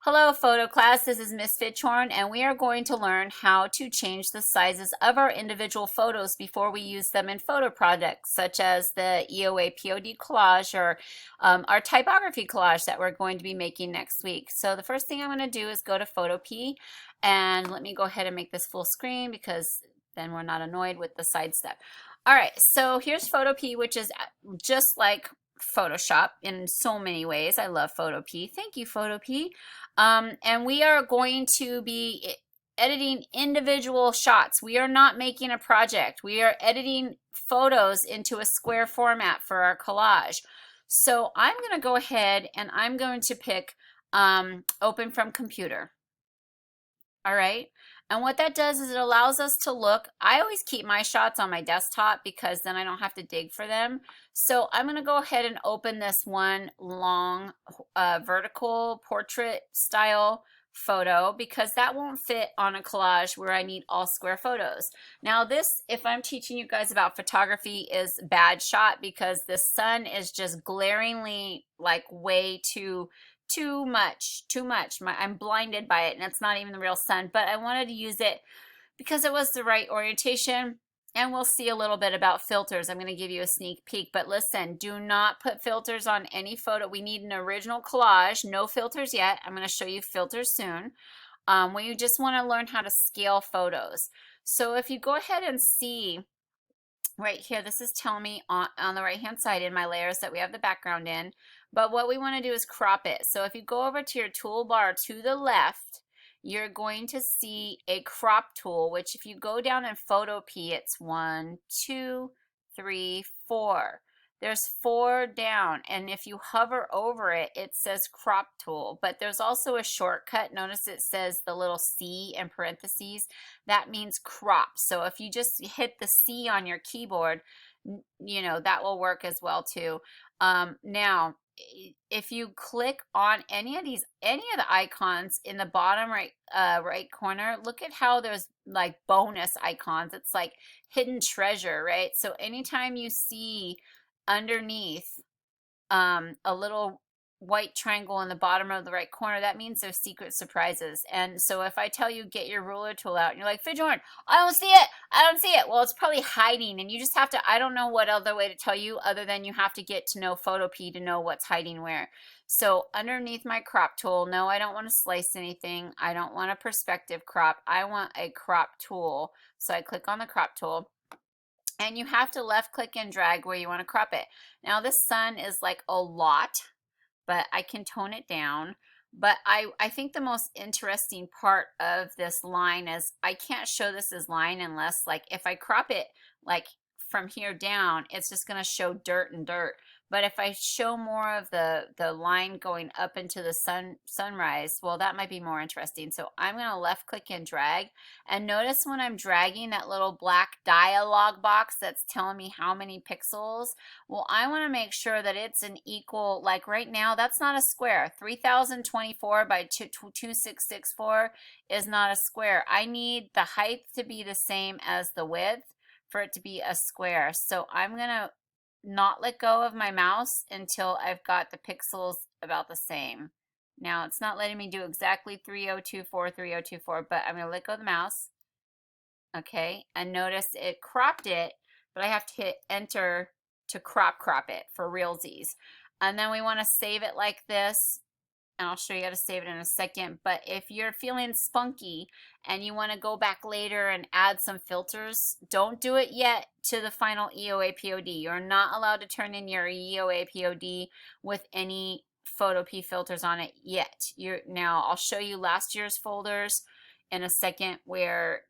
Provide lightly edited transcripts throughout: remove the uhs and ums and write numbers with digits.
Hello, photo class. This is Miss Fitchhorn, and we are going to learn how to change the sizes of our individual photos before we use them in photo projects, such as the EOA POD collage or our typography collage that we're going to be making next week. So the first thing I'm going to do is go to Photopea, and let me go ahead and make this full screen because then we're not annoyed with the side step. All right, so here's Photopea, which is just like Photoshop in so many ways. I love Photopea. Thank you, Photopea. And we are going to be editing individual shots. We are not making a project. We are editing photos into a square format for our collage. So I'm going to go ahead and I'm going to pick Open from Computer. All right. And what that does is it allows us to look. I always keep my shots on my desktop because then I don't have to dig for them. So I'm going to go ahead and open this one long vertical portrait style photo because that won't fit on a collage where I need all square photos. Now this, if I'm teaching you guys about photography, is bad shot because the sun is just glaringly like way too much. I'm blinded by it and it's not even the real sun, but I wanted to use it because it was the right orientation. And we'll see a little bit about filters. I'm going to give you a sneak peek, but listen, do not put filters on any photo. We need an original collage, no filters yet. I'm going to show you filters soon. When you just want to learn how to scale photos. So if you go ahead and see right here, this is telling me on the right hand side in my layers that we have the background in, but what we want to do is crop it. So if you go over to your toolbar to the left, you're going to see a crop tool, which if you go down in Photopea, it's 1, 2, 3, 4. There's 4 down, and if you hover over it, it says crop tool, but there's also a shortcut. Notice it says the little C in parentheses. That means crop. So if you just hit the C on your keyboard, you know, that will work as well too. Now, if you click on any of the icons in the bottom right corner, look at how there's like bonus icons. It's like hidden treasure, right? So anytime you see underneath a little white triangle in the bottom of the right corner, that means there's secret surprises. And so if I tell you get your ruler tool out and you're like, Fidjorn, I don't see it, I don't see it. Well, it's probably hiding and you just have to, I don't know what other way to tell you other than you have to get to know Photopea to know what's hiding where. So underneath my crop tool, no, I don't want to slice anything. I don't want a perspective crop. I want a crop tool. So I click on the crop tool. And you have to left click and drag where you want to crop it. Now this sun is like a lot, but I can tone it down. But I think the most interesting part of this line is I can't show this as line unless like if I crop it like from here down, it's just going to show dirt and dirt. But if I show more of the line going up into the sunrise, well, that might be more interesting. So I'm going to left click and drag. And notice when I'm dragging that little black dialog box that's telling me how many pixels, well, I want to make sure that it's an equal, like right now, that's not a square. 3024 by 2664 is not a square. I need the height to be the same as the width for it to be a square. So I'm going to not let go of my mouse until I've got the pixels about the same. Now it's not letting me do exactly 3024, but I'm going to let go of the mouse. Okay, and notice it cropped it, but I have to hit enter to crop it for realsies. And then we want to save it like this. And I'll show you how to save it in a second. But if you're feeling spunky and you want to go back later and add some filters, don't do it yet to the final EOA POD. You're not allowed to turn in your EOA POD with any Photopea filters on it yet. Now, I'll show you last year's folders in a second where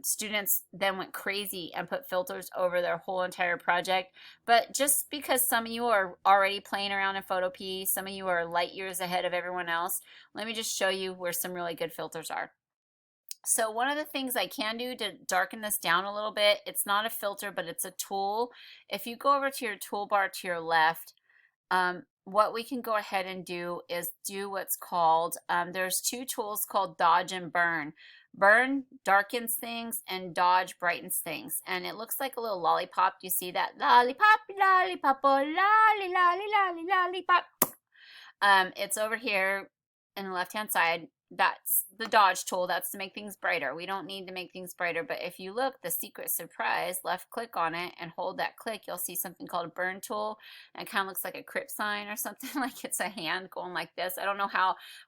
students then went crazy and put filters over their whole entire project. But just because some of you are already playing around in Photopea, some of you are light years ahead of everyone else, let me just show you where some really good filters are. So one of the things I can do to darken this down a little bit, it's not a filter, but it's a tool. If you go over to your toolbar to your left, what we can go ahead and do is do what's called, there's 2 tools called dodge and burn. Burn darkens things and dodge brightens things. And it looks like a little lollipop. Do you see that? Lollipop, lollipop, oh, lolly, lolly, lolly, lollipop. It's over here in the left-hand side, that's the dodge tool. That's to make things brighter. We don't need to make things brighter, but if you look, the secret surprise, left click on it and hold that click, you'll see something called a burn tool, and it kind of looks like a crypt sign or something, like it's a hand going like this. I don't know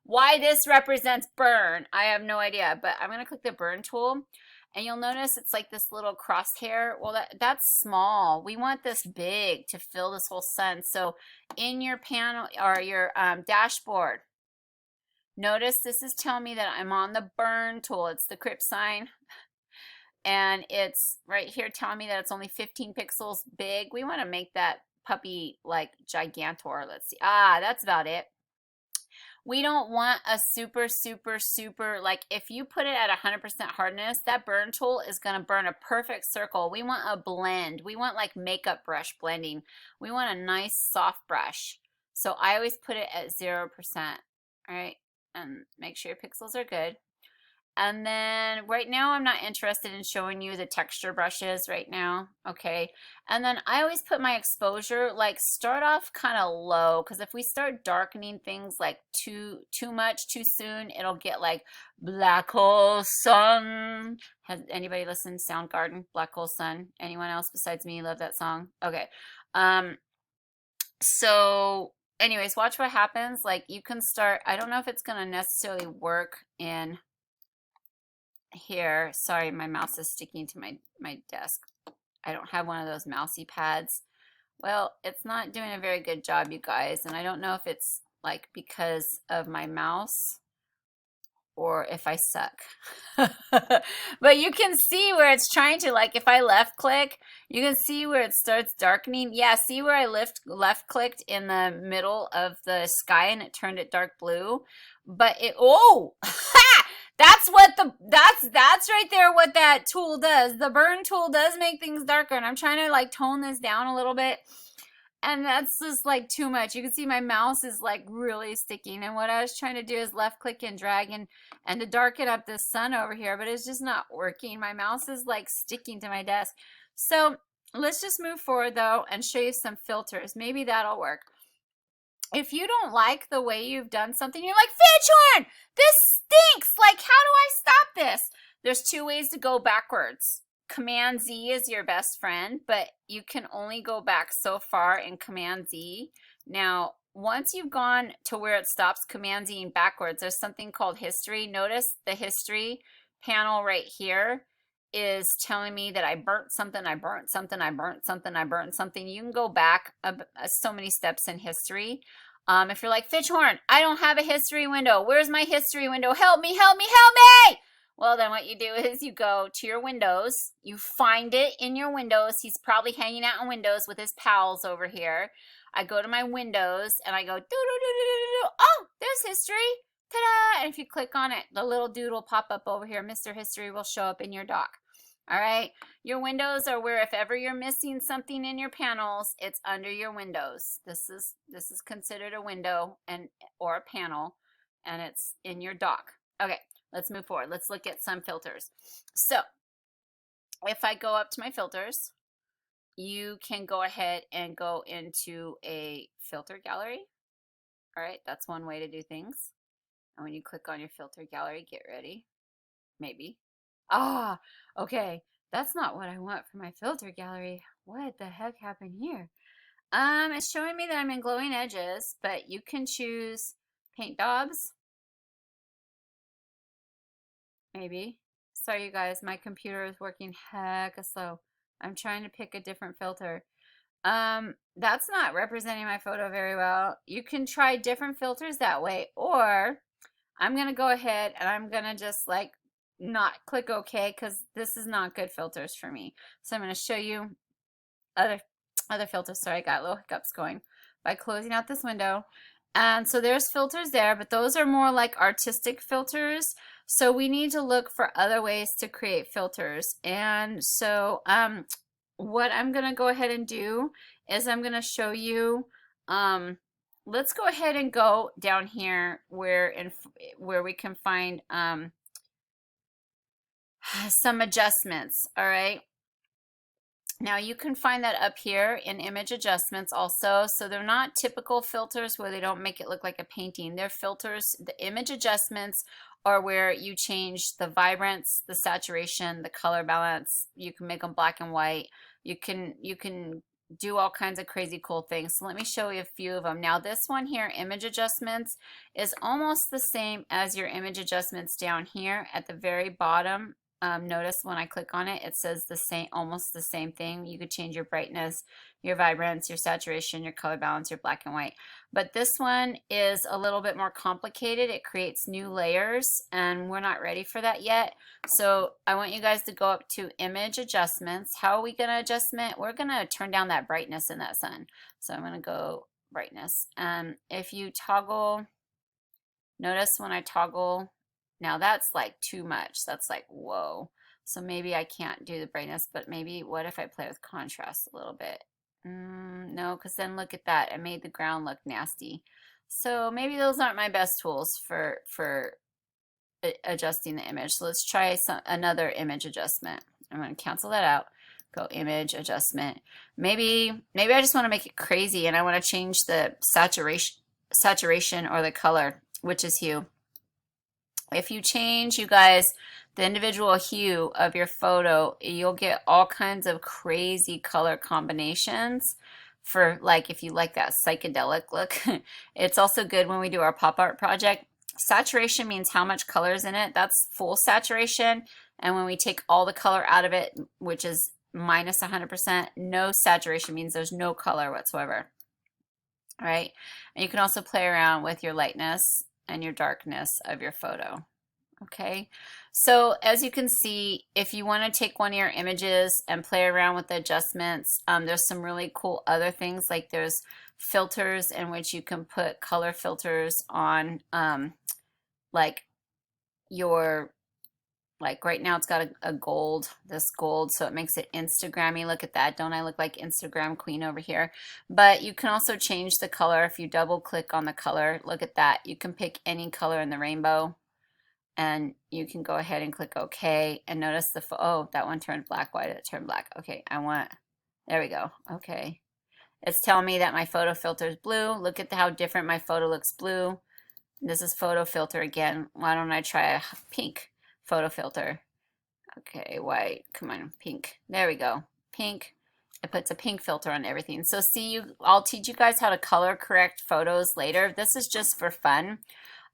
why this represents burn. I have no idea, but I'm gonna click the burn tool, and you'll notice it's like this little crosshair. Well, that's small. We want this big to fill this whole sun. So in your panel or your dashboard, notice this is telling me that I'm on the burn tool. It's the crypt sign. And it's right here telling me that it's only 15 pixels big. We want to make that puppy like gigantor. Let's see. That's about it. We don't want a super, like if you put it at 100% hardness, that burn tool is going to burn a perfect circle. We want a blend. We want like makeup brush blending. We want a nice soft brush. So I always put it at 0%. All right. And make sure your pixels are good. And then right now I'm not interested in showing you the texture brushes right now, okay? And then I always put my exposure, like start off kind of low, because if we start darkening things like too much too soon, it'll get like Black Hole Sun. Has anybody listened to Soundgarden, Black Hole Sun? Anyone else besides me love that song? Okay. So anyways, watch what happens. Like you can start, I don't know if it's gonna necessarily work in here. Sorry, my mouse is sticking to my desk. I don't have one of those mousey pads. Well, it's not doing a very good job, you guys, and I don't know if it's like because of my mouse or if I suck. But you can see where it's trying to, like if I left click, you can see where it starts darkening. Yeah, see where I left clicked in the middle of the sky and it turned it dark blue. But it, oh, that's right there what that tool does. The burn tool does make things darker, and I'm trying to like tone this down a little bit. And that's just like too much. You can see my mouse is like really sticking. And what I was trying to do is left click and drag and to darken up this sun over here, but it's just not working. My mouse is like sticking to my desk. So let's just move forward though and show you some filters. Maybe that'll work. If you don't like the way you've done something, you're like, Fidgehorn, this stinks. Like, how do I stop this? There's two ways to go backwards. Command Z is your best friend, but you can only go back so far in Command Z. Now, once you've gone to where it stops Command Z and backwards, there's something called history. Notice the history panel right here is telling me that I burnt something, I burnt something, I burnt something, I burnt something. You can go back so many steps in history. If you're like, Fidgehorn, I don't have a history window. Where's my history window? Help me, help me, help me! Well, then what you do is you go to your Windows, you find it in your Windows. He's probably hanging out in Windows with his pals over here. I go to my Windows and I go, doo-doo-doo-doo-doo-doo. Oh, there's history. Ta-da! And if you click on it, the little dude will pop up over here. Mr. History will show up in your dock. All right, your windows are where if ever you're missing something in your panels, it's under your windows. This is considered a window or a panel, and it's in your dock. Okay, let's move forward. Let's look at some filters. So if I go up to my filters, you can go ahead and go into a filter gallery. All right, that's one way to do things. And when you click on your filter gallery, get ready. Maybe. Okay, that's not what I want for my filter gallery. What the heck happened here? It's showing me that I'm in glowing edges, but you can choose paint daubs. Maybe. Sorry, you guys, my computer is working hecka slow. I'm trying to pick a different filter. That's not representing my photo very well. You can try different filters that way, or I'm gonna go ahead and I'm gonna just like not click OK because this is not good filters for me. So I'm going to show you other filters. Sorry, I got little hiccups going by closing out this window. And so there's filters there, but those are more like artistic filters. So we need to look for other ways to create filters. And so what I'm going to go ahead and do is I'm going to show you, let's go ahead and go down here where we can find some adjustments. All right, Now you can find that up here in image adjustments also. So they're not typical filters where they don't make it look like a painting. They're filters, the image adjustments are where you change the vibrance, the saturation, the color balance. You can make them black and white. You can do all kinds of crazy cool things. So let me show you a few of them. Now this one here, image adjustments, is almost the same as your image adjustments down here at the very bottom. Notice when I click on it, it says the same, almost the same thing. You could change your brightness, your vibrance, your saturation, your color balance, your black and white. But this one is a little bit more complicated. It creates new layers, and we're not ready for that yet. So I want you guys to go up to image adjustments. How are we going to adjustment? We're going to turn down that brightness in that sun. So I'm going to go brightness. If you toggle, notice when I toggle, now that's like too much. That's like, whoa. So maybe I can't do the brightness, but maybe what if I play with contrast a little bit? No, because then look at that. I made the ground look nasty. So maybe those aren't my best tools for adjusting the image. So let's try another image adjustment. I'm going to cancel that out. Go image adjustment. Maybe I just want to make it crazy and I want to change the saturation or the color, which is hue. If you change, you guys, the individual hue of your photo, you'll get all kinds of crazy color combinations for, like, if you like that psychedelic look. It's also good when we do our pop art project. Saturation means how much color is in it. That's full saturation. And when we take all the color out of it, which is minus 100%, no saturation means there's no color whatsoever. All right? And you can also play around with your lightness and your darkness of your photo. Okay, so as you can see, if you want to take one of your images and play around with the adjustments, there's some really cool other things, like there's filters in which you can put color filters on, like your, like right now it's got a gold, this gold, so it makes it Instagrammy. Look at that. Don't I look like Instagram queen over here? But you can also change the color. If you double click on the color, look at that. You can pick any color in the rainbow and you can go ahead and click OK. And notice the, oh, that one turned black. Why did it turn black? Okay, there we go. Okay. It's telling me that my photo filter is blue. Look at how different my photo looks blue. This is photo filter again. Why don't I try a pink photo filter? Okay, white, come on, pink. There we go, pink. It puts a pink filter on everything. So see, I'll teach you guys how to color correct photos later. This is just for fun.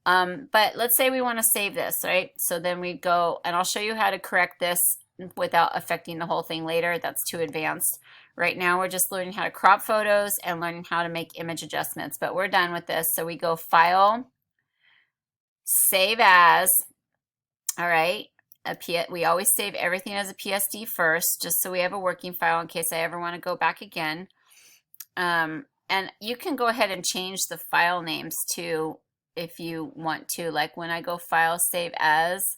But let's say we want to save this, right? So then we go, and I'll show you how to correct this without affecting the whole thing later. That's too advanced. Right now we're just learning how to crop photos and learning how to make image adjustments, but we're done with this. So we go File, Save As. All right, we always save everything as a PSD first, just so we have a working file in case I ever want to go back again. And you can go ahead and change the file names too if you want to. Like when I go File, Save As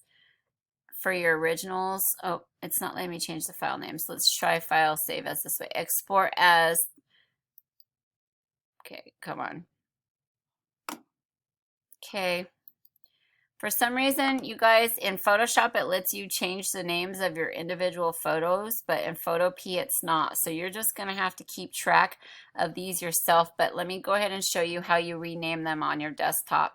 for your originals. Oh, it's not letting me change the file names. Let's try File, Save As this way. Export as. Okay, come on. Okay. For some reason, you guys, in Photoshop, it lets you change the names of your individual photos, but in Photopea, it's not. So you're just going to have to keep track of these yourself. But let me go ahead and show you how you rename them on your desktop,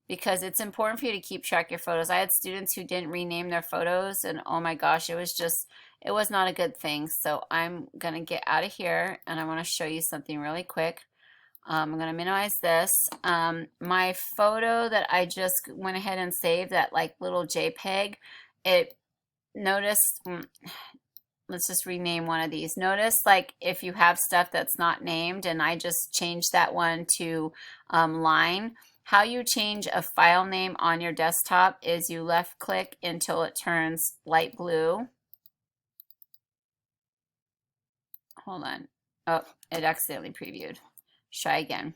because it's important for you to keep track of your photos. I had students who didn't rename their photos, and oh my gosh, it was not a good thing. So I'm going to get out of here, and I want to show you something really quick. I'm going to minimize this. My photo that I just went ahead and saved, that like little JPEG, let's just rename one of these. Notice like if you have stuff that's not named, and I just changed that one to line. How you change a file name on your desktop is you left click until it turns light blue. Hold on. Oh, it accidentally previewed. Try again.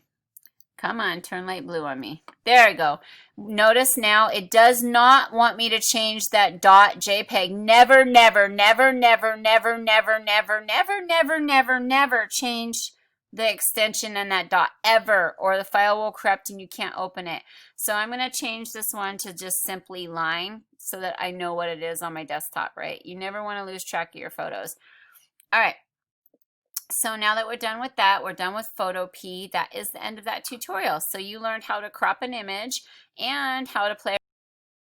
Come on, turn light blue on me. There we go. Notice now it does not want me to change that .jpeg. Never, never, never, never, never, never, never, never, never, never, never change the extension in that dot ever, or the file will corrupt and you can't open it. So I'm going to change this one to just simply line so that I know what it is on my desktop, right? You never want to lose track of your photos. All right. So now that we're done with that, we're done with Photopea. That is the end of that tutorial. So you learned how to crop an image and how to play